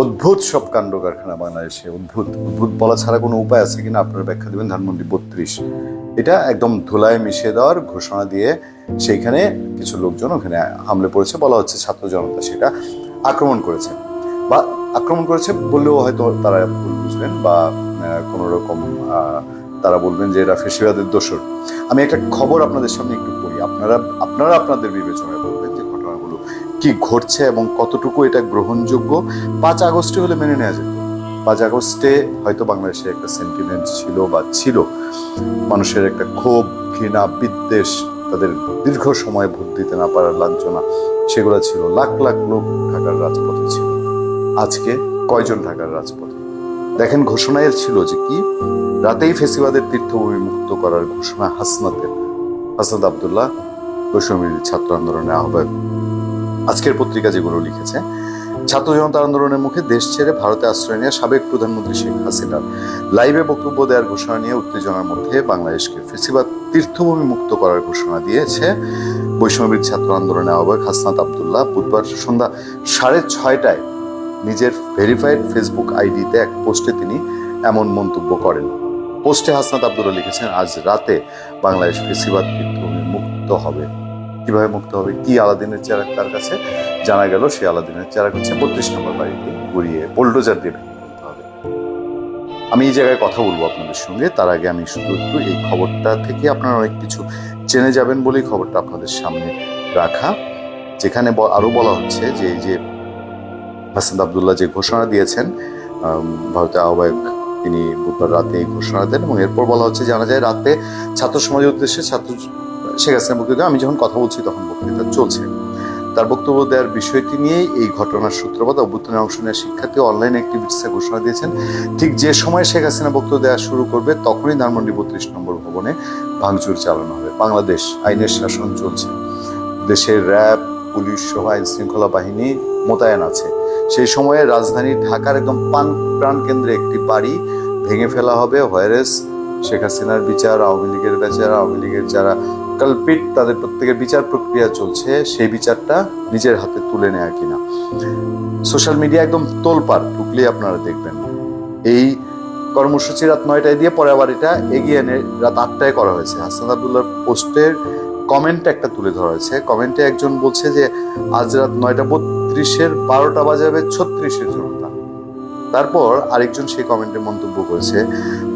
অদ্ভুত সব কাণ্ড কারখানা বাংলাদেশে, অদ্ভুত অদ্ভুত বলা ছাড়া কোনো উপায় আছে কিনা আপনারা ব্যাখ্যা দেবেন। ধানমন্ডি 32 এটা একদম ধুলায় মিশিয়ে দেওয়ার ঘোষণা দিয়ে সেইখানে কিছু লোকজন ওখানে হামলে পড়েছে, বলা হচ্ছে ছাত্র জনতা সেটা আক্রমণ করেছে, বা আক্রমণ করেছে বললেও হয়তো তারা ভুল বুঝবেন, বা কোনো রকম তারা বলবেন যে এরা ফেসিবাদের দোষর। আমি একটা খবর আপনাদের সামনে একটু পড়ি, আপনারা আপনাদের বিবেচনায় বলবেন যে ঘটনাগুলো কি ঘটছে এবং কতটুকু এটা গ্রহণযোগ্য। 5 আগস্টে হলে মেনে নেওয়া যেত। 5 আগস্টে হয়তো বাংলাদেশে একটা সেন্টিমেন্ট ছিল বা ছিল, মানুষের একটা ক্ষোভ, ঘৃণা, বিদ্বেষ, তাদের দীর্ঘ সময় ভোট দিতে না পারার লাঞ্ছনা, সেগুলো ছিল। লাখ লাখ লোক ঢাকার রাজপথে ছিল। আজকে কয়জন ঢাকার রাজপথে? দেখেন ঘোষণায় ছিল যে কি, রাতেই ফেসিবাদের তীর্থভূমি মুক্ত করার ঘোষণা হাসনাত আব্দুল্লাহ, বৈষম্য ছাত্র আন্দোলনের আহ্বায়ক। আজকের পত্রিকা যেগুলো লিখেছে, ছাত্র জনতা আন্দোলনের মুখে দেশ ছেড়ে ভারতে আশ্রয় নিয়ে সাবেক প্রধানমন্ত্রী শেখ হাসিনার লাইভে বক্তব্য দেওয়ার ঘোষণা নিয়ে উত্তেজনার মধ্যে বাংলাদেশকে ফেসিবাদ তীর্থভূমি মুক্ত করার ঘোষণা দিয়েছে বৈষম্যবিরোধী ছাত্র আন্দোলনের আহ্বায়ক হাসনাত আব্দুল্লাহ। বুধবার সন্ধ্যা 6:30টায় নিজের ভেরিফাইড ফেসবুক আইডিতে এক পোস্টে তিনি এমন মন্তব্য করেন। পোস্টে হাসনাত আব্দুল্লাহ লিখেছেন, আজ রাতে বাংলাদেশ ফেসিবাদ তীর্থভূমি মুক্ত হবে। কিভাবে মুক্ত হবে? কি আলাদিনের চেরাগ তার কাছে? জানা গেল সে আলাদিনের চেরাগ হচ্ছে 32 নম্বর বাড়িতে ঘুরিয়ে বোল্ডোজার দিয়ে ভেঙে ফেলতে হবে। আমি এই জায়গায় কথা বলবো আপনাদের সঙ্গে, তার আগে আমি শুধু একটু এই খবরটা থেকে আপনারা অনেক কিছু জেনে যাবেন বলেই খবরটা আপনাদের সামনে রাখা, যেখানে আরো বলা হচ্ছে যে এই যে হাসনাত আব্দুল্লাহ যে ঘোষণা দিয়েছেন, ভারতের আহ্বায়ক, তিনি বুধবার রাতে এই ঘোষণা দেন এবং এরপর বলা হচ্ছে, জানা যায় রাতে ছাত্র সমাজের উদ্দেশ্যে শেখ হাসিনার বক্তৃতা, আমি যখন কথা বলছি তখন বক্তৃতা চলছে, তার বক্তব্য দেওয়ার বিষয়টি নিয়ে এই ঘটনার সূত্রপাত। অভ্যুত্থানে অংশ নেওয়া শিক্ষার্থী অনলাইন অ্যাক্টিভিটিসে ঘোষণা দিয়েছেন ঠিক যে সময় শেখ হাসিনা বক্তব্য দেওয়া শুরু করবে তখনই ধানমন্ডি 32 নম্বর ভবনে ভাঙচুর চালানো হবে। বাংলাদেশ আইনের শাসন চলছে, দেশের র্যাব, পুলিশ সহ আইন শৃঙ্খলা বাহিনী মোতায়েন আছে। সেই সময়ে রাজধানী ঢাকার একদম প্রাণ কেন্দ্রে একটি বাড়ি ভেঙে ফেলা হবে। ভাইরাস শেখ হাসিনার বিচার, আওয়ামী লীগের বিচার, আওয়ামী লীগের যারা কালপিট তাদের প্রত্যেকের বিচার প্রক্রিয়া চলছে, সেই বিচারটা নিজের হাতে তুলে নেয়া কিনা। সোশ্যাল মিডিয়া একদম তোলপাড়, ঢুকলেই আপনারা দেখবেন। এই কর্মসূচি রাত 9টায় দিয়ে পরে আবার এটা এগিয়ে এনে রাত 8টায় করা হয়েছে। হাসনাত আব্দুল্লাহর পোস্টের কমেন্ট একটা তুলে ধরা হয়েছে। কমেন্টে একজন বলছে যে আজ রাত 9:32 12টা বাজাবে 36-এর জনতা। তারপর আরেকজন সেই কমেন্টে মন্তব্য করেছে,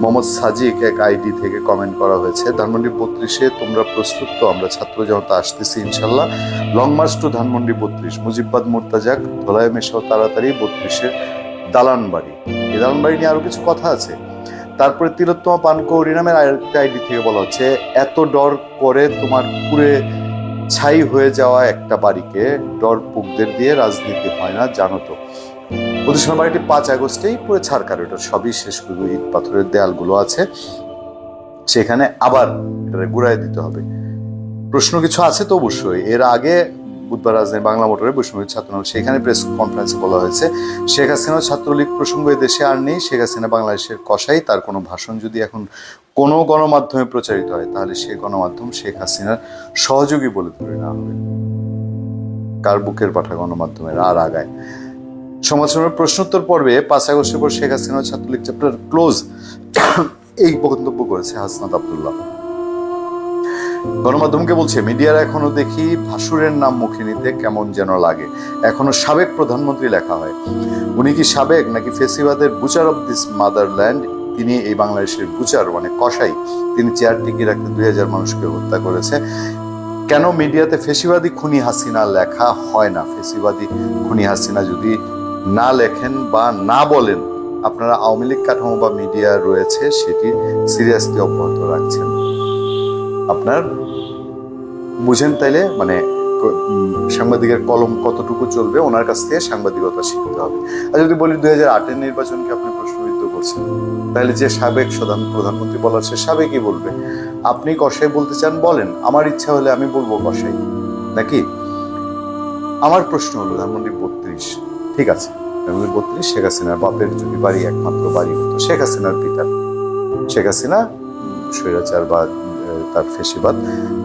মোহাম্মদ সাজিক এক আইডি থেকে কমেন্ট করা হয়েছে, ধানমন্ডি 32 তোমরা প্রস্তুত তো? আমরা ছাত্র জনতা আসতেছি ইনশাল্লাহ। লং মার্চ টু ধানমন্ডি 32, মুজিববাদ মোর্তাজাক, ধোলায় মেশাও তাড়াতাড়ি 32-এর দালান বাড়ি। এই দালান বাড়ি নিয়ে আরো কিছু কথা আছে। তারপরে তিলোত্তমা পানকৌড়ি নামের আরেকটা আইডি থেকে বলা হচ্ছে, এত ডর করে তোমার পুরে ছাই হয়ে যাওয়া একটা বাড়িকে ডর পুকদের দিয়ে রাজনীতি হয় না, জানো তো। প্রতিষ্ঠান বাড়িটি 5 আগস্টেই পুরো ছাড়কার, ওটা সবই শেষ, শুধু ইট পাথরের দেয়ালগুলো আছে, সেখানে আবার গুড়াই দিতে হবে। প্রশ্ন কিছু আছে তো অবশ্যই। এর আগে বুধবার রাজধানী বাংলা মোটরে বৈষম্য ছাত্র, সেখানে প্রেস কনফারেন্সে বলা হয়েছে, শেখ হাসিনা ছাত্রলীগ প্রসঙ্গ দেশে আর নেই, শেখ হাসিনা বাংলাদেশের কসাই, তার কোনো ভাষণ যদি এখন কোনো গণমাধ্যমে প্রচারিত হয় তাহলে সেই গণমাধ্যম শেখ হাসিনার সহযোগী বলে ধরে নেওয়া হবে। কার বুকের পাঠা গণমাধ্যমের আর আগায়। সমালোচনার প্রশ্নোত্তর পর্বে 5 আগস্টের পর শেখ হাসিনা ছাত্রলীগ চ্যাপ্টার ক্লোজ, এই বক্তব্য করেছে হাসনাত আব্দুল্লাহ। গণমাধ্যমকে বলছে, মিডিয়ার এখনো দেখি ভাসুরের নাম মুখে নিতে কেমন যেন লাগে, এখনো সাবেক প্রধানমন্ত্রী লেখা হয়। উনি কি সাবেক নাকি ফেসিবাদের বুচার অব দিস মাদারল্যান্ড? তিনি এই বাংলাদেশের বুচার, মানে কসাই। তিনি চেয়ার টিকিয়ে রাখতে 2000 মানুষকে হত্যা করেছে। কেন মিডিয়াতে ফেসিবাদী খুনি হাসিনা লেখা হয় না? ফেসিবাদী খুনি হাসিনা যদি না লেখেন বা না বলেন, আপনারা আওয়ামী লীগ কাঠামো বা মিডিয়া রয়েছে সেটি সিরিয়াসলি অব্যাহত রাখছেন। আপনার বুঝেন তাইলে, মানে সাংবাদিকের কলম কতটুকু চলবে, ওনার কাছ থেকে সাংবাদিকতা শিখতে হবে। আর যদি বলি 2008-এর নির্বাচনকে আপনি প্রশ্নবিদ্ধ করছেন, তাহলে যে সাবেক প্রধানমন্ত্রী বলার সে সাবেকই বলবে। আপনি কসাই বলতে চান বলেন, আমার ইচ্ছা হলে আমি বলবো কসাই, নাকি? আমার প্রশ্ন হলো, ধানমন্ডি 32 ঠিক আছে, ধানমন্ডি 32 শেখ হাসিনার বাপের যদি বাড়ি, একমাত্র বাড়ি হতো, শেখ হাসিনার পিতার, শেখ হাসিনা স্বৈরাচার বা তার ফেসিবাদ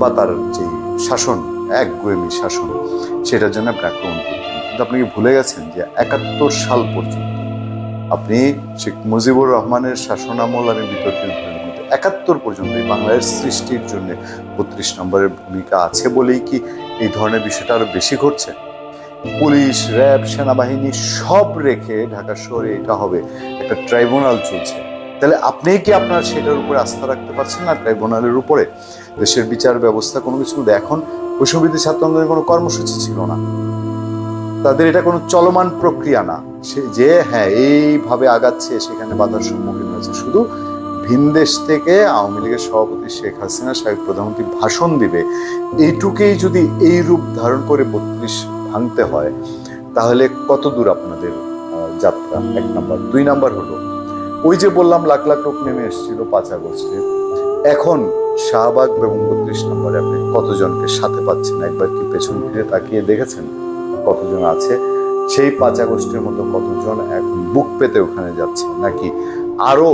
বা তার যে শাসন, একগুয়েমি শাসন, সেটার জন্য আপনি আক্রমণ করতেন। কিন্তু আপনি কি ভুলে গেছেন যে 71 সাল পর্যন্ত আপনি শেখ মুজিবুর রহমানের শাসনামল আমি বিতর্কের মধ্যে 71 পর্যন্ত এই বাংলাদেশ সৃষ্টির জন্য 32 নম্বরের ভূমিকা আছে বলেই কি এই ধরনের বিষয়টা আরো বেশি ঘটছে? পুলিশ, র্যাব, সেনাবাহিনী সব রেখে ঢাকা শহরে এটা হবে, একটা ট্রাইব্যুনাল চলছে। তাহলে আপনি কি আপনার সেটার উপরে আস্থা রাখতে পারছেন না? ট্রাইব্যুনালের উপরে দেশের বিচার ব্যবস্থা কোনো কিছু এখন বৈষম্যবিরোধী ছাত্র আন্দোলনের কোনো কর্মসূচি ছিল না, তাদের এটা কোনো চলমান প্রক্রিয়া না, সে যে হ্যাঁ এইভাবে আগাচ্ছে সেখানে বাধার সম্মুখীন হয়েছে। শুধু ভিনদেশ থেকে আওয়ামী লীগের সভাপতি শেখ হাসিনা সাহেব প্রধানমন্ত্রী ভাষণ দিবে, এইটুকুই যদি এই রূপ ধারণ করে 32 ভাঙতে হয়, তাহলে কত দূর আপনাদের যাত্রা? 1 নাম্বার। 2 নাম্বার হলো, ওই যে বললাম লাখ লাখ লোক নেমে এসেছিল 5 আগস্টে, এখন শাহবাগ এবং 32 নম্বরে আপনি কতজনকে সাথে পাচ্ছেন? একবার কি পেছন ফিরে তাকিয়ে দেখেছেন কতজন আছে? সেই 5 আগস্টের মতো কতজন এখন বুক পেতে ওখানে যাচ্ছে, নাকি আরো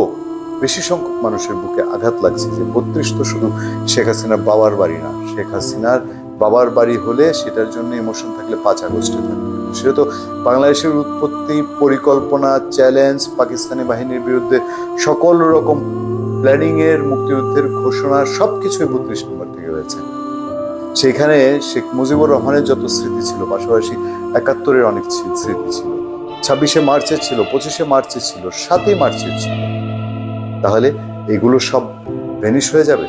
বেশি সংখ্যক মানুষের বুকে আঘাত লাগছে যে 32 তো শুধু শেখ হাসিনার বাবার বাড়ি না, শেখ হাসিনার বাবার বাড়ি হলে সেটার জন্য ইমোশন থাকলে 5 আগস্টে থাকবে, সেটা তো বাংলাদেশের উৎপত্তি, পরিকল্পনা, চ্যালেঞ্জ, পাকিস্তানি বাহিনীর বিরুদ্ধে সকল রকম প্ল্যানিং এর, মুক্তিযুদ্ধের ঘোষণা সবকিছুই 32 নম্বর থেকে হয়েছে। সেখানে শেখ মুজিবুর রহমানের যত স্মৃতি ছিল, পাশাপাশি 71-এর অনেক স্মৃতি ছিল, 26শে মার্চের ছিল, 25শে মার্চের ছিল, 7ই মার্চের ছিল। তাহলে এগুলো সব ভ্যানিশ হয়ে যাবে?